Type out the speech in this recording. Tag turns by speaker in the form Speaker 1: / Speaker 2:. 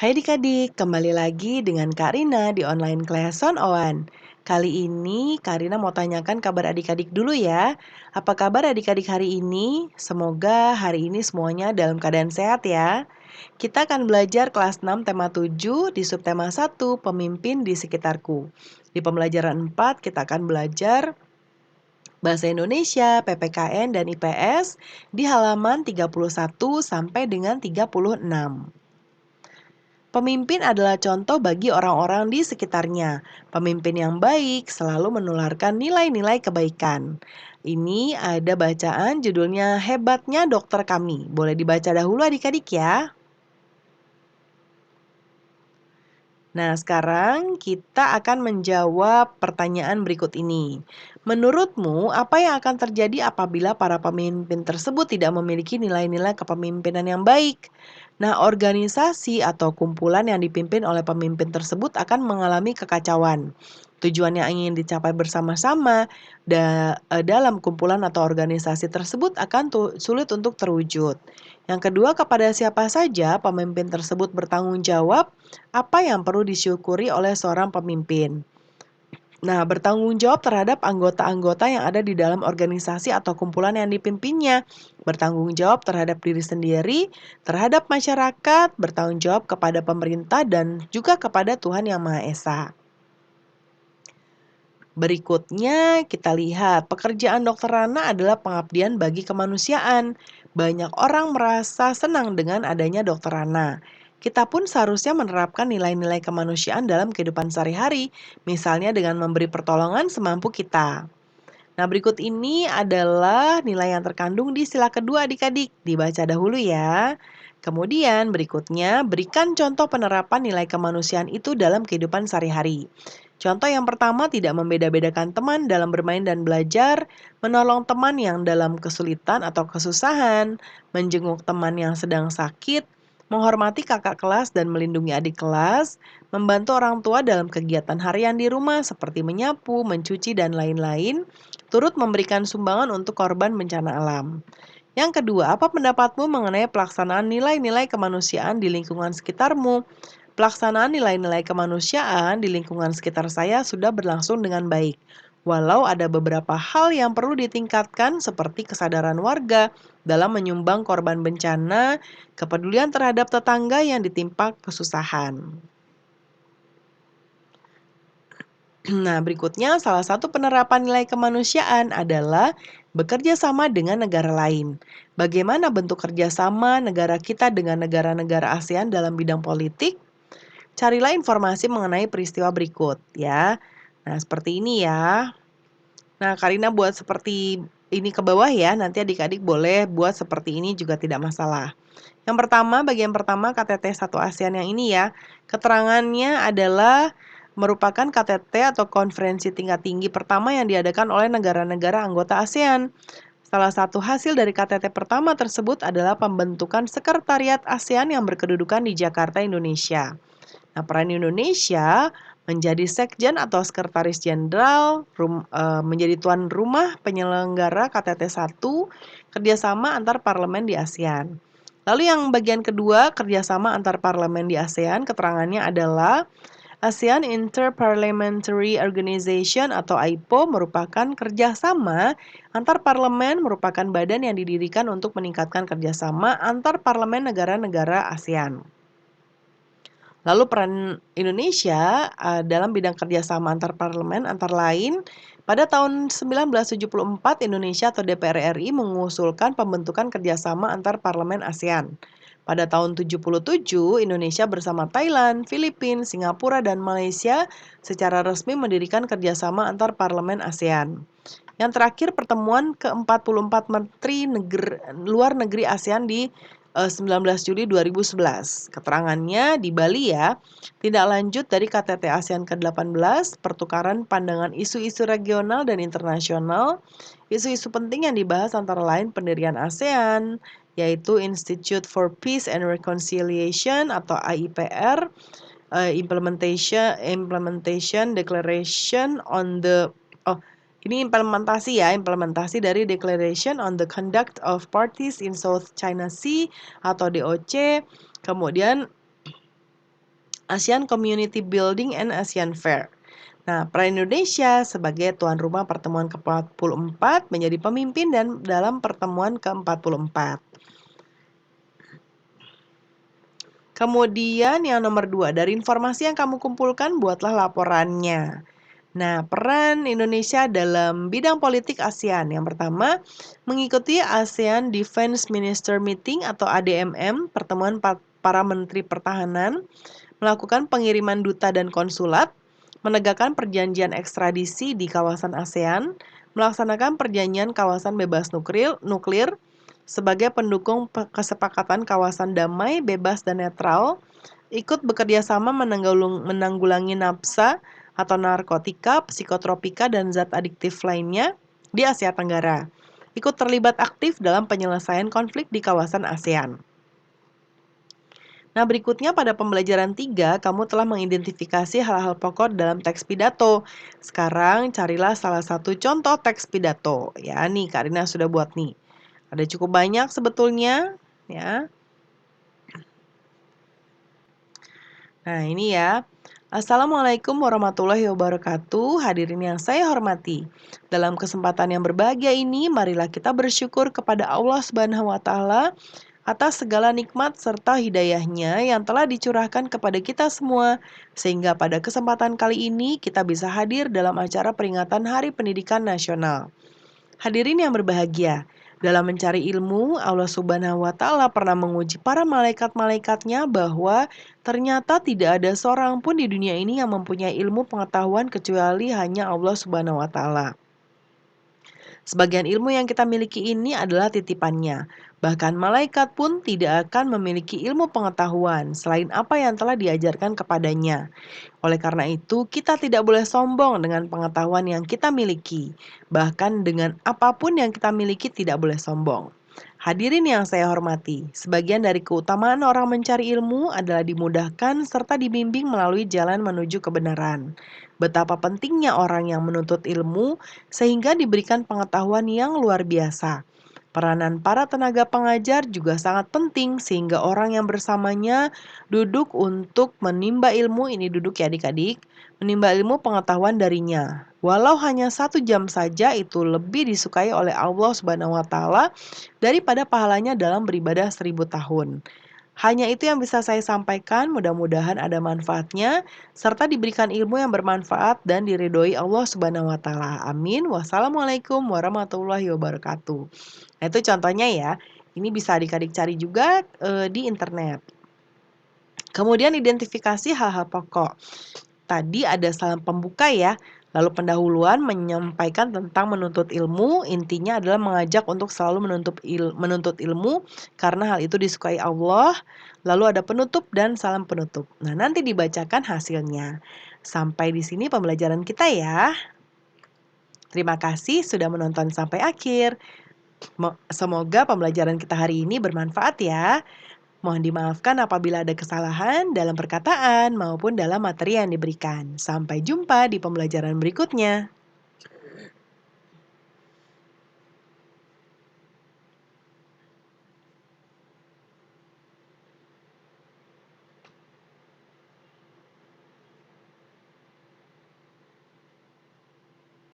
Speaker 1: Hai adik-adik, kembali lagi dengan Kak Rina di online class on One. Kali ini Kak Rina mau tanyakan kabar adik-adik dulu ya. Apa kabar adik-adik hari ini? Semoga hari ini semuanya dalam keadaan sehat ya. Kita akan belajar kelas 6 tema 7 di subtema 1 pemimpin di sekitarku. Di pembelajaran 4 kita akan belajar Bahasa Indonesia, PPKN, dan IPS di halaman 31 sampai dengan 36. Pemimpin adalah contoh bagi orang-orang di sekitarnya. Pemimpin yang baik selalu menularkan nilai-nilai kebaikan. Ini ada bacaan judulnya Hebatnya Dokter Kami. Boleh dibaca dahulu adik-adik ya. Nah, sekarang kita akan menjawab pertanyaan berikut ini. Menurutmu, apa yang akan terjadi apabila para pemimpin tersebut tidak memiliki nilai-nilai kepemimpinan yang baik? Nah, organisasi atau kumpulan yang dipimpin oleh pemimpin tersebut akan mengalami kekacauan. Tujuan yang ingin dicapai bersama-sama dalam kumpulan atau organisasi tersebut akan sulit untuk terwujud. Yang kedua, kepada siapa saja pemimpin tersebut bertanggung jawab apa yang perlu disyukuri oleh seorang pemimpin. Nah, bertanggung jawab terhadap anggota-anggota yang ada di dalam organisasi atau kumpulan yang dipimpinnya. Bertanggung jawab terhadap diri sendiri, terhadap masyarakat, bertanggung jawab kepada pemerintah, dan juga kepada Tuhan Yang Maha Esa. Berikutnya kita lihat, pekerjaan Dokter Rana adalah pengabdian bagi kemanusiaan. Banyak orang merasa senang dengan adanya Dokter Rana. Kita pun seharusnya menerapkan nilai-nilai kemanusiaan dalam kehidupan sehari-hari, misalnya dengan memberi pertolongan semampu kita. Nah, berikut ini adalah nilai yang terkandung di sila kedua adik-adik. Dibaca dahulu ya. Kemudian berikutnya, berikan contoh penerapan nilai kemanusiaan itu dalam kehidupan sehari-hari. Contoh yang pertama, tidak membeda-bedakan teman dalam bermain dan belajar, menolong teman yang dalam kesulitan atau kesusahan, menjenguk teman yang sedang sakit, menghormati kakak kelas dan melindungi adik kelas, membantu orang tua dalam kegiatan harian di rumah seperti menyapu, mencuci, dan lain-lain, turut memberikan sumbangan untuk korban bencana alam. Yang kedua, apa pendapatmu mengenai pelaksanaan nilai-nilai kemanusiaan di lingkungan sekitarmu? Pelaksanaan nilai-nilai kemanusiaan di lingkungan sekitar saya sudah berlangsung dengan baik. Walau ada beberapa hal yang perlu ditingkatkan seperti kesadaran warga dalam menyumbang korban bencana, kepedulian terhadap tetangga yang ditimpa kesusahan. Nah, berikutnya salah satu penerapan nilai kemanusiaan adalah bekerja sama dengan negara lain. Bagaimana bentuk kerjasama negara kita dengan negara-negara ASEAN dalam bidang politik? Carilah informasi mengenai peristiwa berikut ya. Nah, seperti ini ya. Nah, Karina buat seperti ini ke bawah ya. Nanti adik-adik boleh buat seperti ini juga tidak masalah. Yang pertama, bagian pertama KTT 1 ASEAN yang ini ya. Keterangannya adalah merupakan KTT atau konferensi tingkat tinggi pertama yang diadakan oleh negara-negara anggota ASEAN. Salah satu hasil dari KTT pertama tersebut adalah pembentukan Sekretariat ASEAN yang berkedudukan di Jakarta, Indonesia. Nah, peran Indonesia menjadi sekjen atau sekretaris jenderal, menjadi tuan rumah penyelenggara KTT 1, kerjasama antar parlemen di ASEAN. Lalu yang bagian kedua, kerjasama antar parlemen di ASEAN, keterangannya adalah ASEAN Interparliamentary Organization atau AIPO merupakan kerjasama antar parlemen, merupakan badan yang didirikan untuk meningkatkan kerjasama antar parlemen negara-negara ASEAN. Lalu peran Indonesia dalam bidang kerjasama antar parlemen antara lain, pada tahun 1974 Indonesia atau DPR RI mengusulkan pembentukan kerjasama antar parlemen ASEAN. Pada tahun 77 Indonesia bersama Thailand, Filipina, Singapura, dan Malaysia secara resmi mendirikan kerjasama antar parlemen ASEAN. Yang terakhir pertemuan ke-44 Menteri Luar Negeri ASEAN di 19 Juli 2011. Keterangannya di Bali ya, tindak lanjut dari KTT ASEAN ke-18, pertukaran pandangan isu-isu regional dan internasional. Isu-isu penting yang dibahas antara lain pendirian ASEAN, yaitu Institute for Peace and Reconciliation atau IIPR, implementation declaration on the ini implementasi dari Declaration on the Conduct of Parties in South China Sea atau DOC. Kemudian ASEAN Community Building and ASEAN Fair. Nah, peran Indonesia sebagai tuan rumah pertemuan ke-44 menjadi pemimpin dan dalam pertemuan ke-44. Kemudian yang nomor 2, dari informasi yang kamu kumpulkan, buatlah laporannya. Nah, peran Indonesia dalam bidang politik ASEAN. Yang pertama, mengikuti ASEAN Defense Minister Meeting atau ADMM, pertemuan para menteri pertahanan, melakukan pengiriman duta dan konsulat, menegakkan perjanjian ekstradisi di kawasan ASEAN, melaksanakan perjanjian kawasan bebas nuklir sebagai pendukung kesepakatan kawasan damai, bebas, dan netral, ikut bekerja sama menanggulangi nafsa atau narkotika, psikotropika, dan zat adiktif lainnya di Asia Tenggara. Ikut terlibat aktif dalam penyelesaian konflik di kawasan ASEAN. Nah, berikutnya pada pembelajaran 3, kamu telah mengidentifikasi hal-hal pokok dalam teks pidato. Sekarang carilah salah satu contoh teks pidato. Ya, nih Karina sudah buat nih. Ada cukup banyak sebetulnya, ya. Nah, ini ya. Assalamualaikum warahmatullahi wabarakatuh. Hadirin yang saya hormati. Dalam kesempatan yang berbahagia ini, marilah kita bersyukur kepada Allah Subhanahu wa taala atas segala nikmat serta hidayahnya yang telah dicurahkan kepada kita semua, sehingga pada kesempatan kali ini kita bisa hadir dalam acara peringatan Hari Pendidikan Nasional. Hadirin yang berbahagia, dalam mencari ilmu, Allah Subhanahu wa taala pernah menguji para malaikat-malaikatnya bahwa ternyata tidak ada seorang pun di dunia ini yang mempunyai ilmu pengetahuan kecuali hanya Allah Subhanahu wa taala. Sebagian ilmu yang kita miliki ini adalah titipannya. Bahkan malaikat pun tidak akan memiliki ilmu pengetahuan selain apa yang telah diajarkan kepadanya. Oleh karena itu, kita tidak boleh sombong dengan pengetahuan yang kita miliki. Bahkan dengan apapun yang kita miliki tidak boleh sombong. Hadirin yang saya hormati, sebagian dari keutamaan orang mencari ilmu adalah dimudahkan serta dibimbing melalui jalan menuju kebenaran. Betapa pentingnya orang yang menuntut ilmu sehingga diberikan pengetahuan yang luar biasa. Peranan para tenaga pengajar juga sangat penting sehingga orang yang bersamanya duduk untuk menimba ilmu, ini duduk ya adik-adik, menimba ilmu pengetahuan darinya. Walau hanya 1 jam saja itu lebih disukai oleh Allah Subhanahu wa taala daripada pahalanya dalam beribadah 1000 tahun. Hanya itu yang bisa saya sampaikan, mudah-mudahan ada manfaatnya, serta diberikan ilmu yang bermanfaat dan diridhoi Allah Subhanahu wa taala. Amin. Wassalamualaikum warahmatullahi wabarakatuh. Nah, itu contohnya ya. Ini bisa adik-adik cari juga di internet. Kemudian identifikasi hal-hal pokok. Tadi ada salam pembuka ya. Lalu pendahuluan menyampaikan tentang menuntut ilmu, intinya adalah mengajak untuk selalu menuntut ilmu karena hal itu disukai Allah. Lalu ada penutup dan salam penutup. Nah, nanti dibacakan hasilnya. Sampai di sini pembelajaran kita ya. Terima kasih sudah menonton sampai akhir. Semoga pembelajaran kita hari ini bermanfaat ya. Mohon dimaafkan apabila ada kesalahan dalam perkataan maupun dalam materi yang diberikan. Sampai jumpa di pembelajaran berikutnya.